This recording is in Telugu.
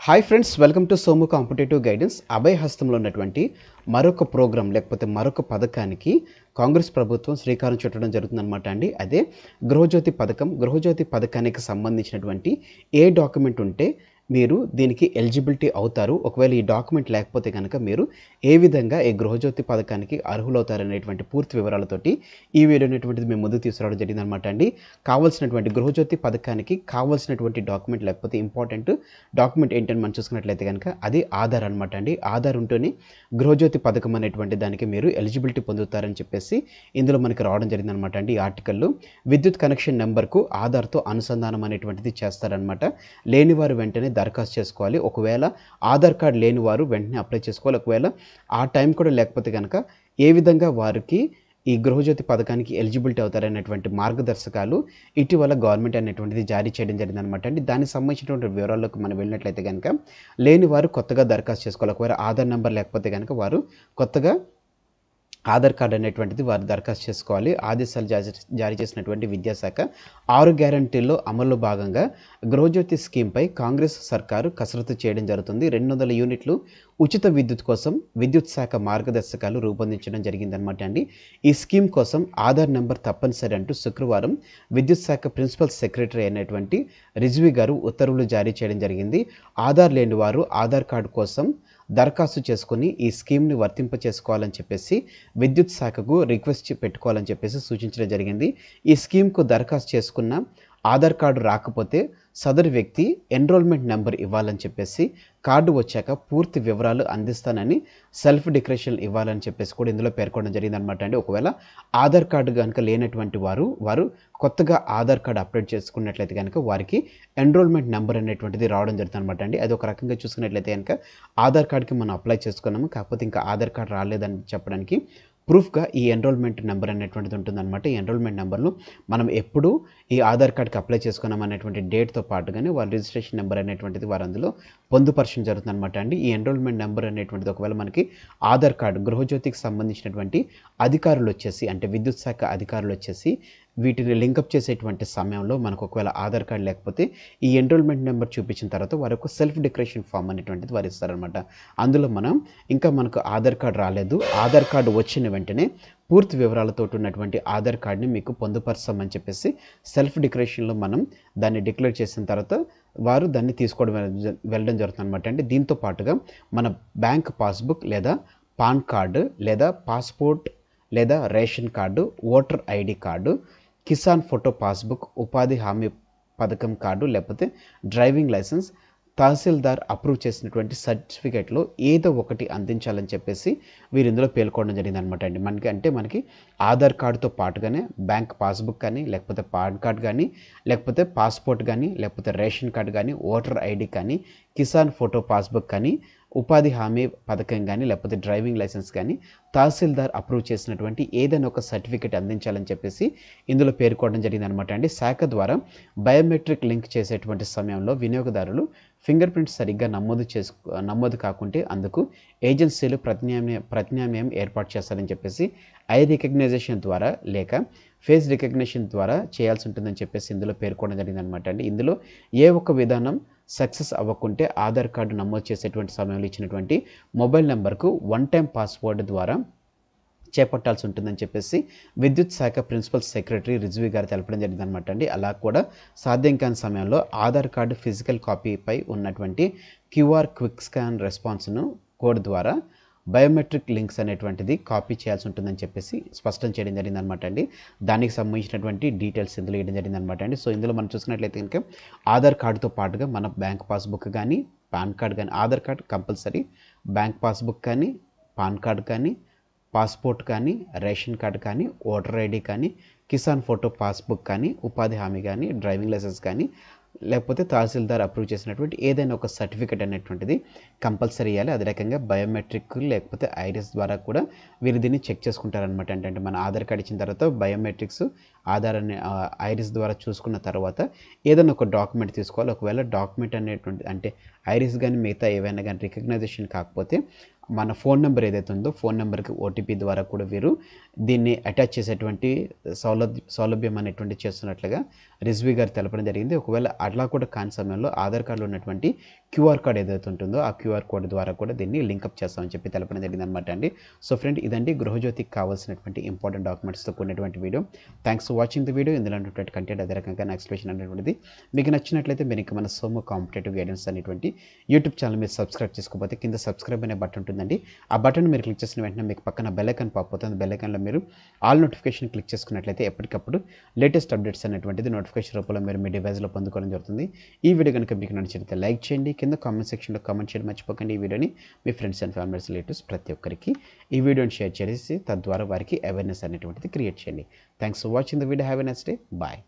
Hi friends, welcome to Somu competitive guidance. అభయ హస్తంలో ఉన్నటువంటి మరొక ప్రోగ్రాం లేకపోతే మరొక పథకానికి కాంగ్రెస్ ప్రభుత్వం శ్రీకారం చుట్టడం జరుగుతుందన్నమాట అండి. అదే గృహజ్యోతి పథకం. గృహజ్యోతి పథకానికి సంబంధించినటువంటి ఏ డాక్యుమెంట్ ఉంటే మీరు దీనికి ఎలిజిబిలిటీ అవుతారు, ఒకవేళ ఈ డాక్యుమెంట్ లేకపోతే కనుక మీరు ఏ విధంగా ఈ గృహజ్యోతి పథకానికి అర్హులవుతారనేటువంటి పూర్తి వివరాలతోటి ఈ వీడియో అనేటువంటిది మేము ముందుకు తీసుకురావడం జరిగిందనమాట అండి. కావాల్సినటువంటి గృహజ్యోతి పథకానికి కావాల్సినటువంటి డాక్యుమెంట్ లేకపోతే ఇంపార్టెంట్ డాక్యుమెంట్ ఏంటని మనం చూసుకున్నట్లయితే కనుక అది ఆధార్ అనమాట అండి. ఆధార్ ఉంటేనే గృహజ్యోతి పథకం అనేటువంటి దానికి మీరు ఎలిజిబిలిటీ పొందుతారని చెప్పేసి ఇందులో మనకి రావడం జరిగిందనమాట అండి. ఈ ఆర్టికల్లో విద్యుత్ కనెక్షన్ నెంబర్కు ఆధార్తో అనుసంధానం అనేటువంటిది చేస్తారనమాట. లేనివారు వెంటనే దరఖాస్తు చేసుకోవాలి. ఒకవేళ ఆధార్ కార్డు లేని వారు వెంటనే అప్లై చేసుకోవాలి. ఒకవేళ ఆ టైం కూడా లేకపోతే కనుక ఏ విధంగా వారికి ఈ గృహజ్యోతి పథకానికి ఎలిజిబిలిటీ అవుతారనేటువంటి మార్గదర్శకాలు ఇటీవల గవర్నమెంట్ అనేటువంటిది జారీ చేయడం జరిగిందనమాట అండి. దానికి సంబంధించినటువంటి వివరాల్లోకి మనం వెళ్ళినట్లయితే కనుక లేని వారు కొత్తగా దరఖాస్తు చేసుకోవాలి. ఒకవేళ ఆధార్ నెంబర్ లేకపోతే కనుక వారు కొత్తగా ఆధార్ కార్డు అనేటువంటిది వారు దరఖాస్తు చేసుకోవాలి. ఆదేశాలు జారీ చేసినటువంటి విద్యాశాఖ 6 గ్యారంటీల్లో అమల్లో భాగంగా గృహజ్యోతి స్కీమ్పై కాంగ్రెస్ సర్కారు కసరత్తు చేయడం జరుగుతుంది. 200 యూనిట్లు ఉచిత విద్యుత్ కోసం విద్యుత్ శాఖ మార్గదర్శకాలు రూపొందించడం జరిగిందనమాట అండి. ఈ స్కీమ్ కోసం ఆధార్ నెంబర్ తప్పనిసరి అంటూ శుక్రవారం విద్యుత్ శాఖ ప్రిన్సిపల్ సెక్రటరీ అయినటువంటి రిజ్వీ గారు ఉత్తర్వులు జారీ చేయడం జరిగింది. ఆధార్ లేని వారు ఆధార్ కార్డు కోసం దరఖాస్తు చేసుకుని ఈ స్కీమ్ని వర్తింప చేసుకోవాలని చెప్పేసి విద్యుత్ శాఖకు రిక్వెస్ట్ పెట్టుకోవాలని చెప్పేసి సూచించడం జరిగింది. ఈ స్కీమ్కు దరఖాస్తు చేసుకున్న ఆధార్ కార్డు రాకపోతే సదరు వ్యక్తి ఎన్రోల్మెంట్ నెంబర్ ఇవ్వాలని చెప్పేసి కార్డు వచ్చాక పూర్తి వివరాలు అందిస్తానని సెల్ఫ్ డిక్లరేషన్ ఇవ్వాలని చెప్పేసి కూడా ఇందులో పేర్కొనడం జరిగిందనమాట అండి. ఒకవేళ ఆధార్ కార్డు కనుక లేనటువంటి వారు కొత్తగా ఆధార్ కార్డు అప్డేట్ చేసుకున్నట్లయితే కనుక వారికి ఎన్రోల్మెంట్ నెంబర్ అనేటువంటిది రావడం జరుగుతుంది అనమాట అండి. అది ఒక రకంగా చూసుకున్నట్లయితే కనుక ఆధార్ కార్డుకి మనం అప్లై చేసుకున్నాము, కాకపోతే ఇంకా ఆధార్ కార్డు రాలేదని చెప్పడానికి ప్రూఫ్గా ఈ ఎన్రోల్మెంట్ నెంబర్ అనేటువంటిది ఉంటుందన్నమాట. ఈ ఎన్రోల్మెంట్ నెంబర్ను మనం ఎప్పుడు ఈ ఆధార్ కార్డుకి అప్లై చేసుకున్నాం అనేటువంటి డేట్తో పాటుగానే వాళ్ళ రిజిస్ట్రేషన్ నెంబర్ అనేటువంటిది వారు అందులో పొందుపరచడం జరుగుతుంది అనమాట అండి. ఈ ఎన్రోల్మెంట్ నెంబర్ అనేటువంటిది ఒకవేళ మనకి ఆధార్ కార్డు గృహజ్యోతికి సంబంధించినటువంటి అధికారులు వచ్చేసి అంటే విద్యుత్ శాఖ అధికారులు వచ్చేసి వీటిని లింకప్ చేసేటువంటి సమయంలో మనకు ఒకవేళ ఆధార్ కార్డు లేకపోతే ఈ ఎన్రోల్మెంట్ నెంబర్ చూపించిన తర్వాత వారి యొక్క సెల్ఫ్ డిక్లరేషన్ ఫామ్ అనేటువంటిది వారు ఇస్తారనమాట. అందులో మనం ఇంకా మనకు ఆధార్ కార్డు రాలేదు, ఆధార్ కార్డు వచ్చిన వెంటనే పూర్తి వివరాలతో ఉన్నటువంటి ఆధార్ కార్డుని మీకు పొందుపరచామని చెప్పేసి సెల్ఫ్ డిక్లరేషన్లో మనం దాన్ని డిక్లేర్ చేసిన తర్వాత వారు దాన్ని తీసుకోవడం వెళ్ళడం జరుగుతుంది అనమాట అండి. దీంతో పాటుగా మన బ్యాంక్ పాస్బుక్ లేదా పాన్ కార్డు లేదా పాస్పోర్ట్ లేదా ration card, voter ID card, Kisan photo passbook, ఉపాధి హామీ పథకం కార్డు లేకపోతే డ్రైవింగ్ లైసెన్స్, తహసీల్దార్ అప్రూవ్ చేసినటువంటి సర్టిఫికేట్లో ఏదో ఒకటి అందించాలని చెప్పేసి వీరు ఇందులో పేర్కొనడం జరిగింది అనమాట అండి. మనకి ఆధార్ కార్డుతో పాటుగానే బ్యాంక్ పాస్బుక్ కానీ లేకపోతే పాన్ కార్డు కానీ లేకపోతే పాస్పోర్ట్ కానీ లేకపోతే రేషన్ కార్డు కానీ ఓటర్ ఐడి కానీ కిసాన్ ఫోటో పాస్బుక్ కానీ ఉపాధి హామీ పథకం కానీ లేకపోతే డ్రైవింగ్ లైసెన్స్ కానీ తహసీల్దార్ అప్రూవ్ చేసినటువంటి ఏదైనా ఒక సర్టిఫికేట్ అందించాలని చెప్పేసి ఇందులో పేర్కొనడం జరిగింది అనమాట అండి. శాఖ ద్వారా బయోమెట్రిక్ లింక్ చేసేటువంటి సమయంలో వినియోగదారులు ఫింగర్ ప్రింట్స్ సరిగ్గా నమోదు కాకుంటే అందుకు ఏజెన్సీలు ప్రత్యామ్నాయం ఏర్పాటు చేస్తారని చెప్పేసి ఐ రికగ్నైజేషన్ ద్వారా లేక ఫేస్ రికగ్నిషన్ ద్వారా చేయాల్సి ఉంటుందని చెప్పేసి ఇందులో పేర్కొనడం జరిగింది అనమాట అండి. ఇందులో ఏ ఒక్క విధానం సక్సెస్ అవ్వకుంటే ఆధార్ కార్డు నమోదు చేసేటువంటి సమయంలో ఇచ్చినటువంటి మొబైల్ నెంబర్కు వన్ టైం పాస్వర్డ్ ద్వారా చేపట్టాల్సి ఉంటుందని చెప్పేసి విద్యుత్ శాఖ ప్రిన్సిపల్ సెక్రటరీ రిజ్వీ గారు తెలపడం జరిగింది అనమాట అండి. అలా కూడా సాధ్యం కాని సమయంలో ఆధార్ కార్డు ఫిజికల్ కాపీపై ఉన్నటువంటి క్యూఆర్ క్విక్ స్కాన్ రెస్పాన్స్ను కోడ్ ద్వారా బయోమెట్రిక్ లింక్స్ అనేటువంటిది కాపీ చేయాల్సి ఉంటుందని చెప్పేసి స్పష్టం చేయడం జరిగింది అనమాట అండి. దానికి సంబంధించినటువంటి డీటెయిల్స్ ఇందులో ఇవ్వడం జరిగింది అనమాట అండి. సో ఇందులో మనం చూసుకున్నట్లయితే కనుక ఆధార్ కార్డుతో పాటుగా మన బ్యాంక్ పాస్బుక్ కానీ పాన్ కార్డు కానీ, Aadhaar card compulsory, bank passbook కానీ పాన్ కార్డు కానీ పాస్పోర్ట్ కానీ రేషన్ కార్డు కానీ ఓటర్ ఐడి కానీ కిసాన్ ఫోటో పాస్బుక్ కానీ ఉపాధి హామీ కానీ డ్రైవింగ్ లైసెన్స్ కానీ లేకపోతే తహసీల్దార్ అప్రూవ్ చేసినటువంటి ఏదైనా ఒక సర్టిఫికేట్ అనేటువంటిది కంపల్సరీ ఇవ్వాలి. అదే రకంగా బయోమెట్రిక్ లేకపోతే ఐరిస్ ద్వారా కూడా వీరు దీన్ని చెక్ చేసుకుంటారనమాట. అంటే మన ఆధార్ కార్డు ఇచ్చిన తర్వాత బయోమెట్రిక్స్ ఆధార్ అనే ఐరిస్ ద్వారా చూసుకున్న తర్వాత ఏదైనా ఒక డాక్యుమెంట్ తీసుకోవాలి. ఒకవేళ డాక్యుమెంట్ అనేటువంటి అంటే ఐరిస్ కానీ మిగతా ఏవైనా కానీ రికగ్నైజేషన్ కాకపోతే మన ఫోన్ నెంబర్ ఏదైతే ఉందో ఫోన్ నెంబర్కి ఓటీపీ ద్వారా కూడా వీరు దీన్ని అటాచ్ చేసేటువంటి సౌలభ్యం అనేటువంటి చేస్తున్నట్లుగా రిజ్వీ గారు తెలపడం జరిగింది. ఒకవేళ అట్లా కూడా కాని సమయంలో ఆధార్ కార్డులో ఉన్నటువంటి క్యూఆర్ కోడ్ ఏదైతే ఉంటుందో ఆ క్యూఆర్ కోడ్ ద్వారా కూడా దీన్ని లింకప్ చేస్తామని చెప్పి తెలపడం జరిగింది అనమాట అండి. సో ఫ్రెండ్, ఇదండి గృహజ్యోతికి కావాల్సినటువంటి ఇంపార్టెంట్ డాక్యుమెంట్స్తో కూడినటువంటి video. Thanks for watching the video. ఇందులో ఉన్నటువంటి కంటెంట్ అదే రకంగా నా ఎక్స్ప్లెనేషన్ అనేటువంటిది మీకు నచ్చినట్లయితే మీరు ఇంకా మన సోము కాంపిటేటివ్ గైడెన్స్ అనేటువంటి యూట్యూబ్ ఛానల్ మీరు సబ్స్క్రైబ్ చేసుకోకపోతే కింద సబ్స్క్రైబ్ అనే బటన్ ఉంటుందండి. ఆ బటన్ మీరు క్లిక్ చేసిన వెంటనే మీకు పక్కన బెల్ ఐకాన్ పాప్ అవుతుంది. బెల్ ఐకాన్లో మీరు ఆల్ నోటిఫికేషన్ క్లిక్ చేసుకున్నట్లయితే ఎప్పటికప్పుడు లేటెస్ట్ అప్డేట్స్ అనేటువంటిది నోటిఫికేషన్ రూపంలో మీరు మీ డివైస్లో పొందుకోవడం జరుగుతుంది. ఈ వీడియో కనుక మీకు నచ్చినట్లయితే లైక్ చేయండి. కింద కామెంట్ సెక్షన్లో కామెంట్ చేయడం మర్చిపోకండి. ఈ వీడియోని మీ ఫ్రెండ్స్ అండ్ ఫ్యామిలీస్ రిలేటివ్స్ ప్రతి ఒక్కరికి ఈ వీడియోని షేర్ చేసి తద్వారా వారికి అవేర్నెస్ అనేటువంటిది క్రియేట్ చేయండి. Thanks for watching the video. Have a nice day. Bye.